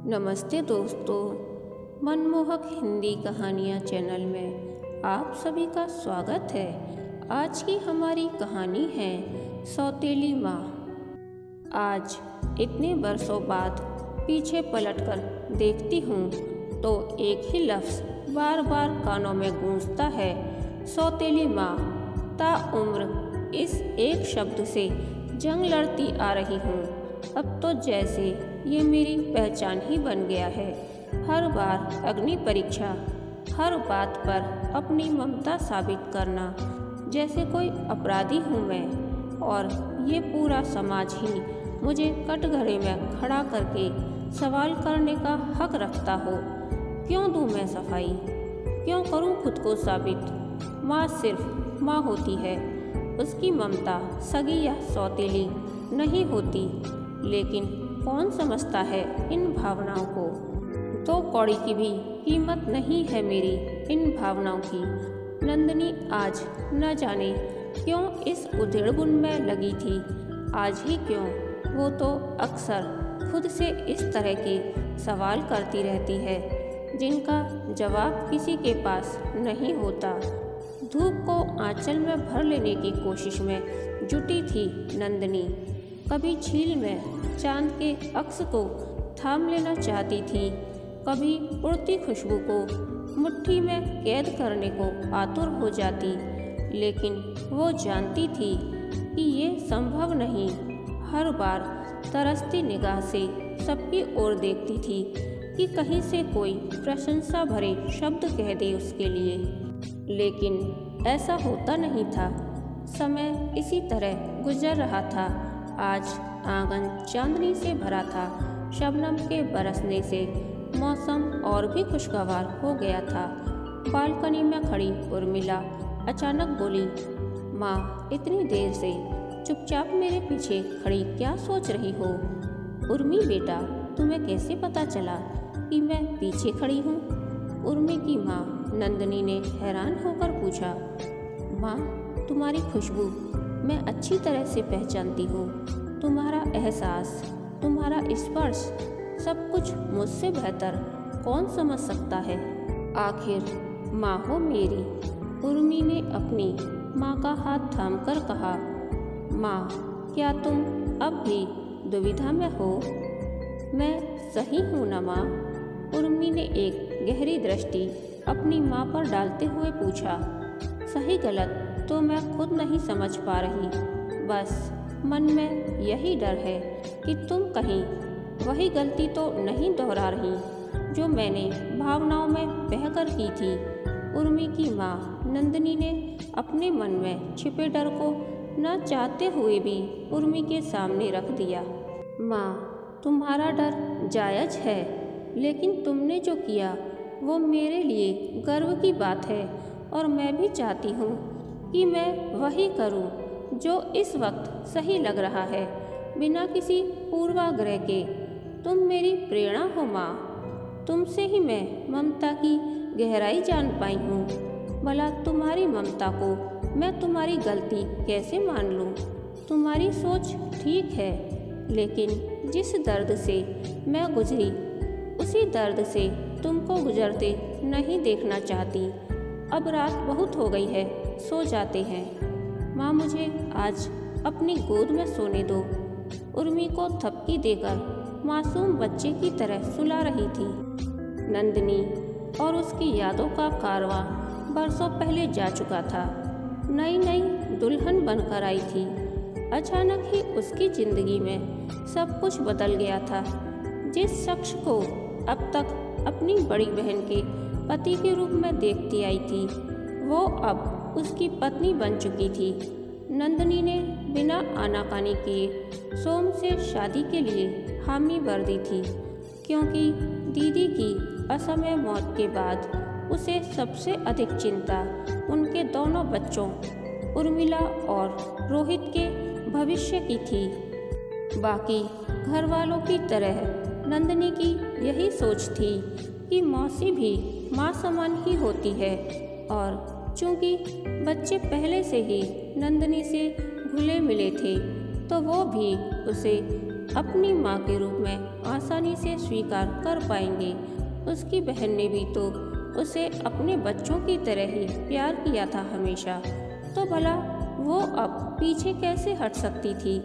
नमस्ते दोस्तों, मनमोहक हिंदी कहानियाँ चैनल में आप सभी का स्वागत है। आज की हमारी कहानी है सौतेली माँ। आज इतने वर्षों बाद पीछे पलटकर देखती हूँ तो एक ही लफ्ज़ बार बार कानों में गूंजता है, सौतेली माँ। ताउम्र इस एक शब्द से जंग लड़ती आ रही हूँ। अब तो जैसे ये मेरी पहचान ही बन गया है। हर बार अग्नि परीक्षा, हर बात पर अपनी ममता साबित करना, जैसे कोई अपराधी हूँ मैं और ये पूरा समाज ही मुझे कटघरे में खड़ा करके सवाल करने का हक रखता हो। क्यों दूँ मैं सफाई, क्यों करूँ खुद को साबित। माँ सिर्फ माँ होती है, उसकी ममता सगी या सौतेली नहीं होती। लेकिन कौन समझता है इन भावनाओं को। तो कौड़ी की भी कीमत नहीं है मेरी इन भावनाओं की। नंदिनी आज न जाने क्यों इस उधेड़बुन में लगी थी। आज ही क्यों, वो तो अक्सर खुद से इस तरह के सवाल करती रहती है जिनका जवाब किसी के पास नहीं होता। धूप को आंचल में भर लेने की कोशिश में जुटी थी नंदिनी। कभी झील में चांद के अक्स को थाम लेना चाहती थी, कभी उड़ती खुशबू को मुट्ठी में कैद करने को आतुर हो जाती। लेकिन वो जानती थी कि ये संभव नहीं। हर बार तरसती निगाह से सबकी ओर देखती थी कि कहीं से कोई प्रशंसा भरे शब्द कह दे उसके लिए। लेकिन ऐसा होता नहीं था। समय इसी तरह गुजर रहा था। आज आंगन चांदनी से भरा था। शबनम के बरसने से मौसम और भी खुशगवार हो गया था। बालकनी में खड़ी उर्मिला अचानक बोली, माँ इतनी देर से चुपचाप मेरे पीछे खड़ी क्या सोच रही हो। उर्मी बेटा, तुम्हें कैसे पता चला कि मैं पीछे खड़ी हूँ। उर्मी की माँ नंदिनी ने हैरान होकर पूछा। माँ, तुम्हारी खुशबू मैं अच्छी तरह से पहचानती हूँ। तुम्हारा एहसास, तुम्हारा स्पर्श, सब कुछ मुझसे बेहतर कौन समझ सकता है। आखिर माँ हो मेरी। उर्मी ने अपनी माँ का हाथ थामकर कहा। माँ, क्या तुम अब भी दुविधा में हो। मैं सही हूँ ना माँ। उर्मी ने एक गहरी दृष्टि अपनी माँ पर डालते हुए पूछा। सही गलत तो मैं खुद नहीं समझ पा रही। बस मन में यही डर है कि तुम कहीं वही गलती तो नहीं दोहरा रही जो मैंने भावनाओं में बहकर की थी। उर्मी की माँ नंदिनी ने अपने मन में छिपे डर को न चाहते हुए भी उर्मी के सामने रख दिया। माँ, तुम्हारा डर जायज है, लेकिन तुमने जो किया वो मेरे लिए गर्व की बात है और मैं भी चाहती हूँ कि मैं वही करूँ जो इस वक्त सही लग रहा है, बिना किसी पूर्वाग्रह के। तुम मेरी प्रेरणा हो माँ। तुमसे ही मैं ममता की गहराई जान पाई हूँ। भला तुम्हारी ममता को मैं तुम्हारी गलती कैसे मान लूँ। तुम्हारी सोच ठीक है, लेकिन जिस दर्द से मैं गुजरी उसी दर्द से तुमको गुजरते नहीं देखना चाहती। अब रात बहुत हो गई है, सो जाते हैं। माँ, मुझे आज अपनी गोद में सोने दो। उर्मी को थपकी देकर मासूम बच्चे की तरह सुला रही थी। नंदिनी और उसकी यादों का कारवां बरसों पहले जा चुका था। नई नई दुल्हन बनकर आई थी। अचानक ही उसकी जिंदगी में सब कुछ बदल गया था। जिस शख्स को अब तक अपनी बड़ी बहन के पति के रूप में देखती आई थी, वो अब उसकी पत्नी बन चुकी थी। नंदिनी ने बिना आनाकानी किए सोम से शादी के लिए हामी भर दी थी, क्योंकि दीदी की असमय मौत के बाद उसे सबसे अधिक चिंता उनके दोनों बच्चों उर्मिला और रोहित के भविष्य की थी। बाकी घर वालों की तरह नंदिनी की यही सोच थी कि मौसी भी माँ समान ही होती है, और चूँकि बच्चे पहले से ही नंदिनी से घुले मिले थे तो वो भी उसे अपनी माँ के रूप में आसानी से स्वीकार कर पाएंगे। उसकी बहन ने भी तो उसे अपने बच्चों की तरह ही प्यार किया था हमेशा, तो भला वो अब पीछे कैसे हट सकती थी।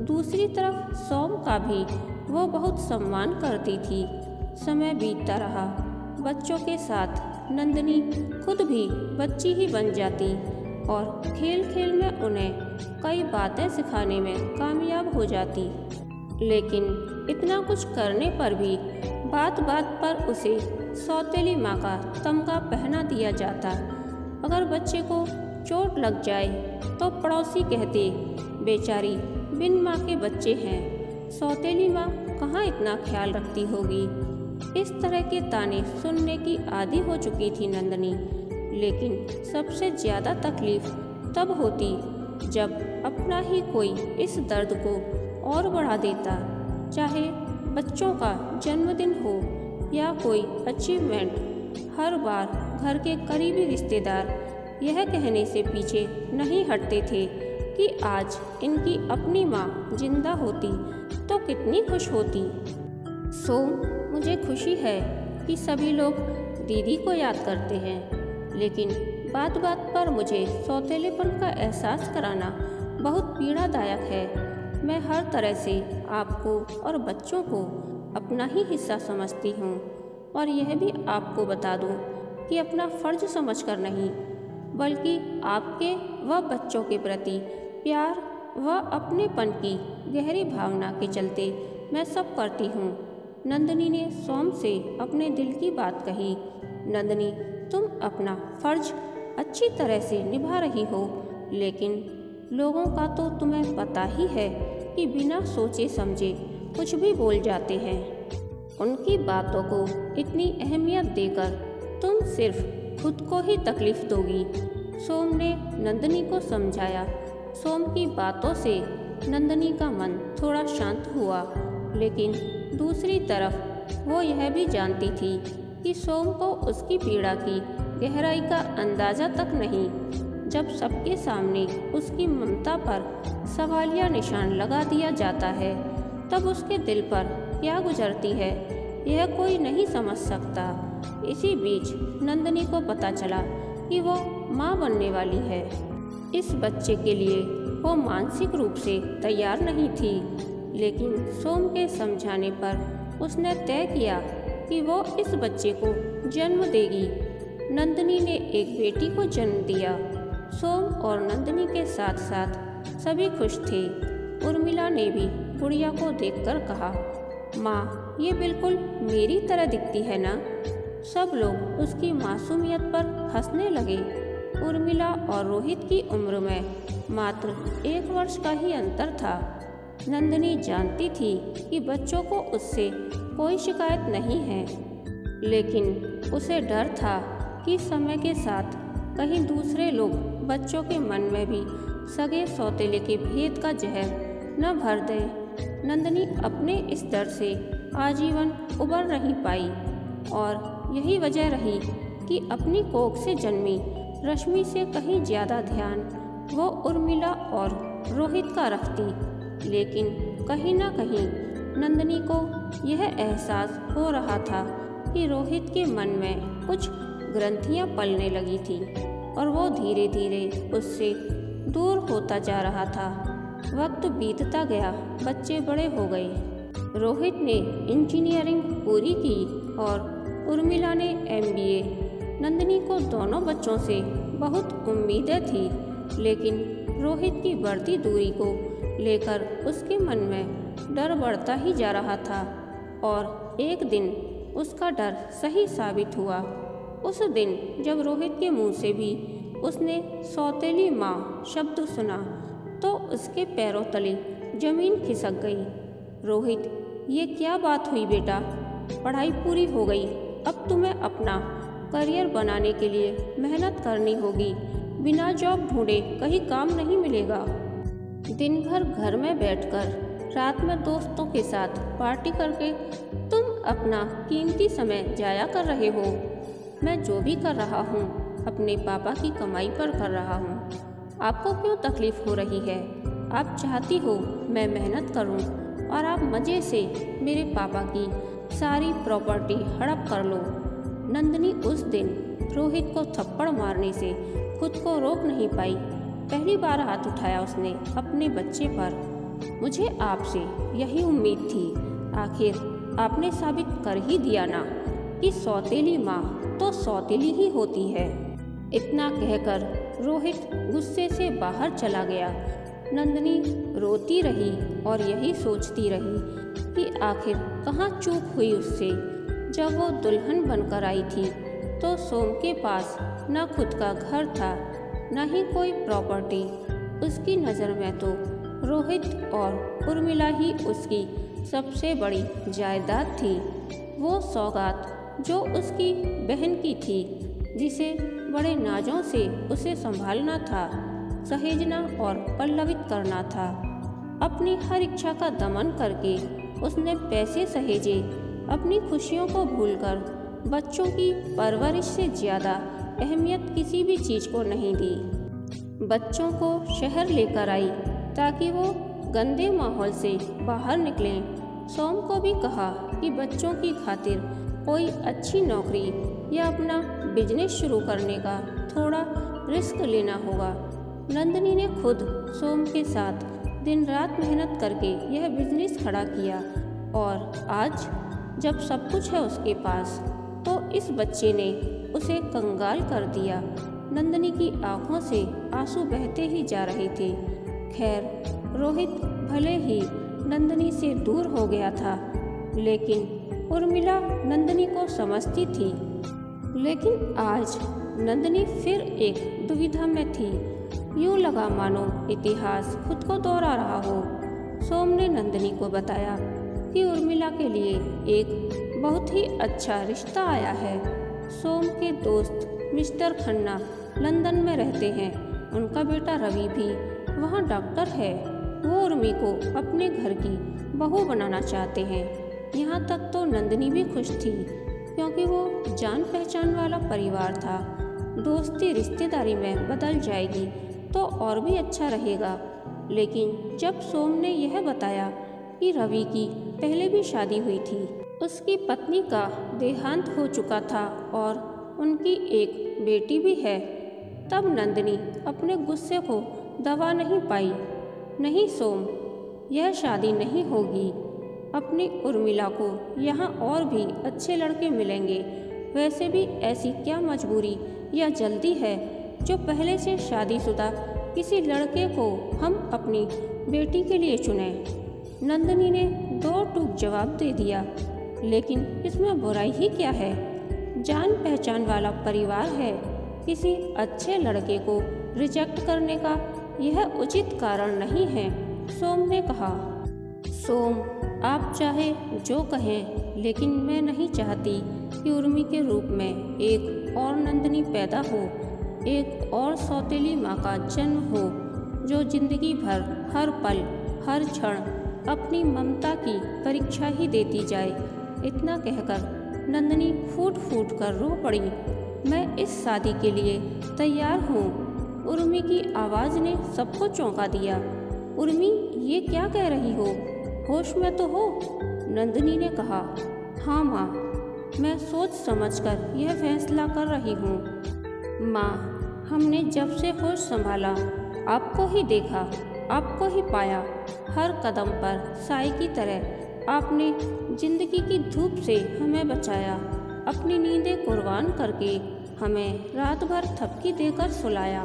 दूसरी तरफ सोम का भी वो बहुत सम्मान करती थी। समय बीतता रहा, बच्चों के साथ नंदिनी खुद भी बच्ची ही बन जाती और खेल खेल में उन्हें कई बातें सिखाने में कामयाब हो जाती। लेकिन इतना कुछ करने पर भी बात बात पर उसे सौतेली माँ का तमगा पहना दिया जाता। अगर बच्चे को चोट लग जाए तो पड़ोसी कहते, बेचारी बिन माँ के बच्चे हैं, सौतेली माँ कहाँ इतना ख्याल रखती होगी। इस तरह के ताने सुनने की आदी हो चुकी थी नंदिनी। लेकिन सबसे ज़्यादा तकलीफ तब होती जब अपना ही कोई इस दर्द को और बढ़ा देता। चाहे बच्चों का जन्मदिन हो या कोई अचीवमेंट, हर बार घर के करीबी रिश्तेदार यह कहने से पीछे नहीं हटते थे कि आज इनकी अपनी माँ जिंदा होती तो कितनी खुश होती। सोम, मुझे खुशी है कि सभी लोग दीदी को याद करते हैं, लेकिन बात बात पर मुझे सौतेलेपन का एहसास कराना बहुत पीड़ादायक है। मैं हर तरह से आपको और बच्चों को अपना ही हिस्सा समझती हूँ, और यह भी आपको बता दूँ कि अपना फर्ज समझकर नहीं, बल्कि आपके व बच्चों के प्रति प्यार व अपनेपन की गहरी भावना के चलते मैं सब करती हूँ। नंदिनी ने सोम से अपने दिल की बात कही। नंदिनी, तुम अपना फर्ज अच्छी तरह से निभा रही हो, लेकिन लोगों का तो तुम्हें पता ही है कि बिना सोचे समझे कुछ भी बोल जाते हैं। उनकी बातों को इतनी अहमियत देकर तुम सिर्फ खुद को ही तकलीफ दोगी। सोम ने नंदिनी को समझाया। सोम की बातों से नंदिनी का मन थोड़ा शांत हुआ, लेकिन दूसरी तरफ वो यह भी जानती थी कि सोम को उसकी पीड़ा की गहराई का अंदाज़ा तक नहीं। जब सबके सामने उसकी ममता पर सवालिया निशान लगा दिया जाता है, तब उसके दिल पर क्या गुजरती है यह कोई नहीं समझ सकता। इसी बीच नंदिनी को पता चला कि वो माँ बनने वाली है। इस बच्चे के लिए वो मानसिक रूप से तैयार नहीं थी, लेकिन सोम के समझाने पर उसने तय किया कि वो इस बच्चे को जन्म देगी। नंदिनी ने एक बेटी को जन्म दिया। सोम और नंदिनी के साथ साथ सभी खुश थे। उर्मिला ने भी गुड़िया को देखकर कहा, माँ, ये बिल्कुल मेरी तरह दिखती है ना। सब लोग उसकी मासूमियत पर हंसने लगे। उर्मिला और रोहित की उम्र में मात्र 1 वर्ष का ही अंतर था। नंदिनी जानती थी कि बच्चों को उससे कोई शिकायत नहीं है, लेकिन उसे डर था कि समय के साथ कहीं दूसरे लोग बच्चों के मन में भी सगे सौतेले के भेद का जहर न भर दें। नंदिनी अपने इस डर से आजीवन उबर नहीं पाई, और यही वजह रही कि अपनी कोख से जन्मी रश्मि से कहीं ज़्यादा ध्यान वो उर्मिला और रोहित का रखती। लेकिन कहीं ना कहीं नंदिनी को यह एहसास हो रहा था कि रोहित के मन में कुछ ग्रंथियां पलने लगी थी, और वो धीरे धीरे उससे दूर होता जा रहा था। वक्त बीतता गया, बच्चे बड़े हो गए। रोहित ने इंजीनियरिंग पूरी की और उर्मिला ने MBA। नंदिनी को दोनों बच्चों से बहुत उम्मीदें थी, लेकिन रोहित की बढ़ती दूरी को लेकर उसके मन में डर बढ़ता ही जा रहा था, और एक दिन उसका डर सही साबित हुआ। उस दिन जब रोहित के मुंह से भी उसने सौतेली माँ शब्द सुना, तो उसके पैरों तले जमीन खिसक गई। रोहित, ये क्या बात हुई बेटा? पढ़ाई पूरी हो गई, अब तुम्हें अपना करियर बनाने के लिए मेहनत करनी होगी। बिना जॉब ढूंढे कहीं काम नहीं मिलेगा। दिन भर घर में बैठकर रात में दोस्तों के साथ पार्टी करके तुम अपना कीमती समय जाया कर रहे हो। मैं जो भी कर रहा हूँ अपने पापा की कमाई पर कर रहा हूँ। आपको क्यों तकलीफ हो रही है? आप चाहती हो मैं मेहनत करूँ और आप मज़े से मेरे पापा की सारी प्रॉपर्टी हड़प कर लो। नंदिनी उस दिन रोहित को थप्पड़ मारने से खुद को रोक नहीं पाई। पहली बार हाथ उठाया उसने अपने बच्चे पर। मुझे आपसे यही उम्मीद थी, आखिर आपने साबित कर ही दिया ना कि सौतेली माँ तो सौतेली ही होती है। इतना कहकर रोहित गुस्से से बाहर चला गया। नंदिनी रोती रही और यही सोचती रही कि आखिर कहाँ चूक हुई उससे। जब वो दुल्हन बनकर आई थी तो सोम के पास न खुद का घर था न ही कोई प्रॉपर्टी। उसकी नज़र में तो रोहित और उर्मिला ही उसकी सबसे बड़ी जायदाद थी। वो सौगात जो उसकी बहन की थी, जिसे बड़े नाजों से उसे संभालना था, सहेजना और पल्लवित करना था। अपनी हर इच्छा का दमन करके उसने पैसे सहेजे, अपनी खुशियों को भूलकर बच्चों की परवरिश से ज़्यादा अहमियत किसी भी चीज़ को नहीं दी। बच्चों को शहर लेकर आई ताकि वो गंदे माहौल से बाहर निकलें। सोम को भी कहा कि बच्चों की खातिर कोई अच्छी नौकरी या अपना बिजनेस शुरू करने का थोड़ा रिस्क लेना होगा। नंदिनी ने खुद सोम के साथ दिन रात मेहनत करके यह बिजनेस खड़ा किया और आज जब सब कुछ है उसके पास तो इस बच्चे ने उसे कंगाल कर दिया। नंदिनी की आंखों से आंसू बहते ही जा रहे थे। खैर, रोहित भले ही नंदिनी से दूर हो गया था, लेकिन उर्मिला नंदिनी को समझती थी। लेकिन आज नंदिनी फिर एक दुविधा में थी। यूं लगा मानो इतिहास खुद को दोहरा रहा हो। सोम ने नंदिनी को बताया कि उर्मिला के लिए एक बहुत ही अच्छा रिश्ता आया है। सोम के दोस्त मिस्टर खन्ना लंदन में रहते हैं। उनका बेटा रवि भी वहाँ डॉक्टर है। वो उर्मी को अपने घर की बहू बनाना चाहते हैं। यहाँ तक तो नंदिनी भी खुश थी, क्योंकि वो जान पहचान वाला परिवार था। दोस्ती रिश्तेदारी में बदल जाएगी तो और भी अच्छा रहेगा। लेकिन जब सोम ने यह बताया कि रवि की पहले भी शादी हुई थी, उसकी पत्नी का देहांत हो चुका था और उनकी एक बेटी भी है, तब नंदिनी अपने गुस्से को दबा नहीं पाई। नहीं सोम, यह शादी नहीं होगी। अपनी उर्मिला को यहाँ और भी अच्छे लड़के मिलेंगे। वैसे भी ऐसी क्या मजबूरी या जल्दी है जो पहले से शादीशुदा किसी लड़के को हम अपनी बेटी के लिए चुनें। नंदिनी ने दो टूक जवाब दे दिया, लेकिन इसमें बुराई ही क्या है? जान पहचान वाला परिवार है। किसी अच्छे लड़के को रिजेक्ट करने का यह उचित कारण नहीं है, सोम ने कहा। सोम, आप चाहे जो कहें, लेकिन मैं नहीं चाहती कि उर्मी के रूप में एक और नंदिनी पैदा हो, एक और सौतेली माँ का जन्म हो, जो जिंदगी भर हर पल हर क्षण अपनी ममता की परीक्षा ही देती जाए। इतना कहकर नंदिनी फूट फूट कर रो पड़ी। मैं इस शादी के लिए तैयार हूँ। उर्मी की आवाज़ ने सबको चौंका दिया। उर्मी, ये क्या कह रही हो? होश में तो हो? नंदिनी ने कहा। हाँ माँ, मैं सोच समझकर यह फैसला कर रही हूँ। माँ, हमने जब से होश संभाला आपको ही देखा, आपको ही पाया। हर कदम पर साई की तरह आपने जिंदगी की धूप से हमें बचाया। अपनी नींदें कुर्बान करके हमें रात भर थपकी देकर सुलाया।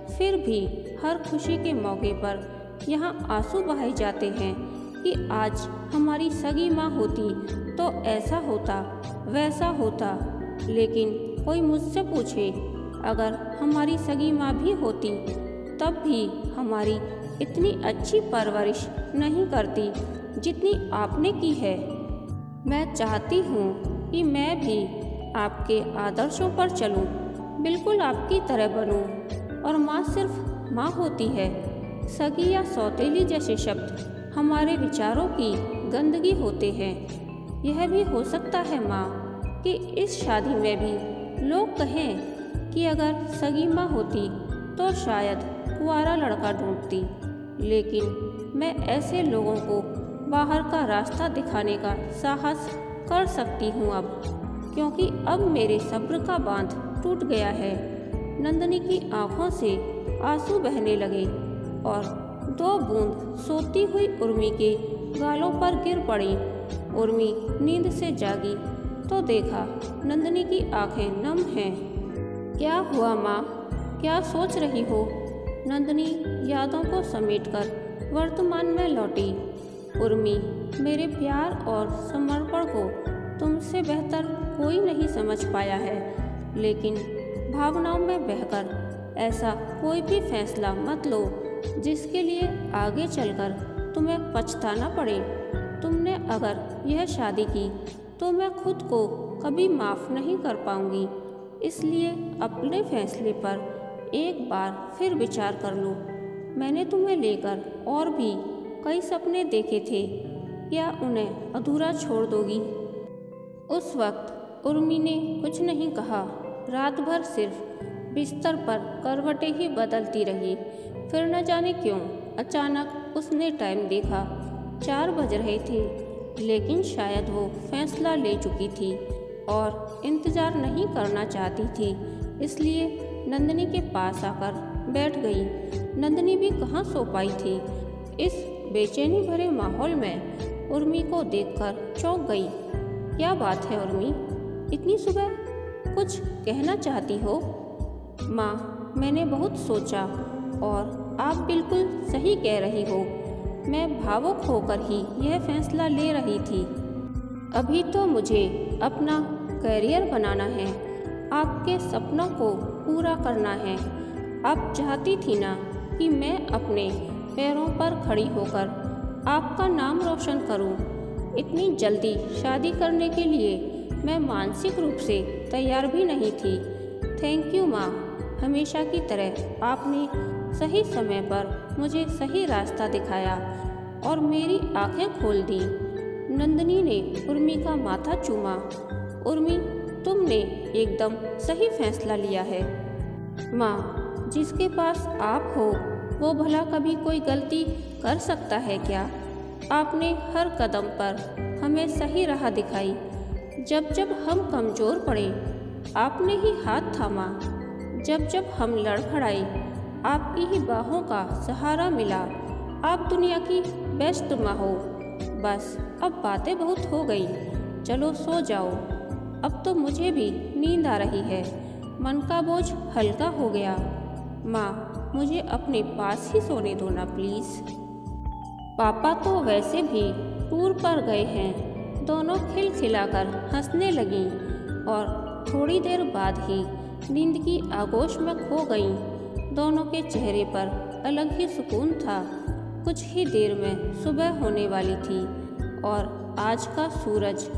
फिर भी हर खुशी के मौके पर यहाँ आंसू बहाए जाते हैं कि आज हमारी सगी माँ होती तो ऐसा होता वैसा होता। लेकिन कोई मुझसे पूछे, अगर हमारी सगी माँ भी होती तब भी हमारी इतनी अच्छी परवरिश नहीं करती जितनी आपने की है। मैं चाहती हूँ कि मैं भी आपके आदर्शों पर चलूँ, बिल्कुल आपकी तरह बनूँ। और माँ सिर्फ माँ होती है। सगी या सौतेली जैसे शब्द हमारे विचारों की गंदगी होते हैं। यह भी हो सकता है माँ कि इस शादी में भी लोग कहें कि अगर सगी माँ होती तो शायद कुंवारा लड़का ढूंढती। लेकिन मैं ऐसे लोगों को बाहर का रास्ता दिखाने का साहस कर सकती हूँ अब, क्योंकि अब मेरे सब्र का बांध टूट गया है। नंदिनी की आंखों से आंसू बहने लगे और 2 बूंद सोती हुई उर्मी के गालों पर गिर पड़ी। उर्मी नींद से जागी तो देखा नंदिनी की आंखें नम हैं। क्या हुआ माँ, क्या सोच रही हो? नंदिनी यादों को समेटकर वर्तमान में लौटी। उर्मी, मेरे प्यार और समर्पण को तुमसे बेहतर कोई नहीं समझ पाया है, लेकिन भावनाओं में बहकर ऐसा कोई भी फैसला मत लो जिसके लिए आगे चलकर तुम्हें पछताना पड़े। तुमने अगर यह शादी की तो मैं खुद को कभी माफ़ नहीं कर पाऊंगी। इसलिए अपने फैसले पर एक बार फिर विचार कर लो। मैंने तुम्हें लेकर और भी कई सपने देखे थे, क्या उन्हें अधूरा छोड़ दोगी? उस वक्त उर्मी ने कुछ नहीं कहा। रात भर सिर्फ बिस्तर पर करवटें ही बदलती रही। फिर न जाने क्यों अचानक उसने टाइम देखा। 4 बज रहे थे, लेकिन शायद वो फैसला ले चुकी थी और इंतज़ार नहीं करना चाहती थी। इसलिए नंदिनी के पास आकर बैठ गई। नंदिनी भी कहाँ सो पाई थी। इस बेचैनी भरे माहौल में उर्मी को देखकर चौंक गई। क्या बात है उर्मी, इतनी सुबह कुछ कहना चाहती हो? माँ, मैंने बहुत सोचा और आप बिल्कुल सही कह रही हो। मैं भावुक होकर ही यह फैसला ले रही थी। अभी तो मुझे अपना करियर बनाना है, आपके सपनों को पूरा करना है। आप चाहती थी ना कि मैं अपने पैरों पर खड़ी होकर आपका नाम रोशन करूं। इतनी जल्दी शादी करने के लिए मैं मानसिक रूप से तैयार भी नहीं थी। थैंक यू माँ, हमेशा की तरह आपने सही समय पर मुझे सही रास्ता दिखाया और मेरी आंखें खोल दी। नंदिनी ने उर्मी का माथा चूमा। उर्मी, तुमने एकदम सही फैसला लिया है। माँ, जिसके पास आप हो वो भला कभी कोई गलती कर सकता है क्या? आपने हर कदम पर हमें सही राह दिखाई। जब जब हम कमज़ोर पड़े आपने ही हाथ थामा। जब जब हम लड़खड़ाए आपकी ही बाहों का सहारा मिला। आप दुनिया की बेस्ट माँ हो। बस अब बातें बहुत हो गई, चलो सो जाओ। अब तो मुझे भी नींद आ रही है, मन का बोझ हल्का हो गया। माँ, मुझे अपने पास ही सोने दो ना प्लीज़। पापा तो वैसे भी टूर पर गए हैं। दोनों खिलखिलाकर हंसने लगीं और थोड़ी देर बाद ही नींद की आगोश में खो गईं। दोनों के चेहरे पर अलग ही सुकून था। कुछ ही देर में सुबह होने वाली थी और आज का सूरज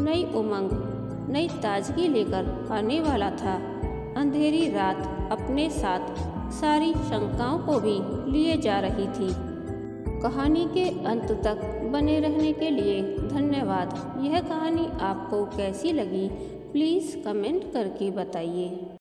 नई उमंग, नई ताजगी लेकर आने वाला था। अंधेरी रात अपने साथ सारी शंकाओं को भी लिए जा रही थी। कहानी के अंत तक बने रहने के लिए धन्यवाद। यह कहानी आपको कैसी लगी प्लीज़ कमेंट करके बताइए।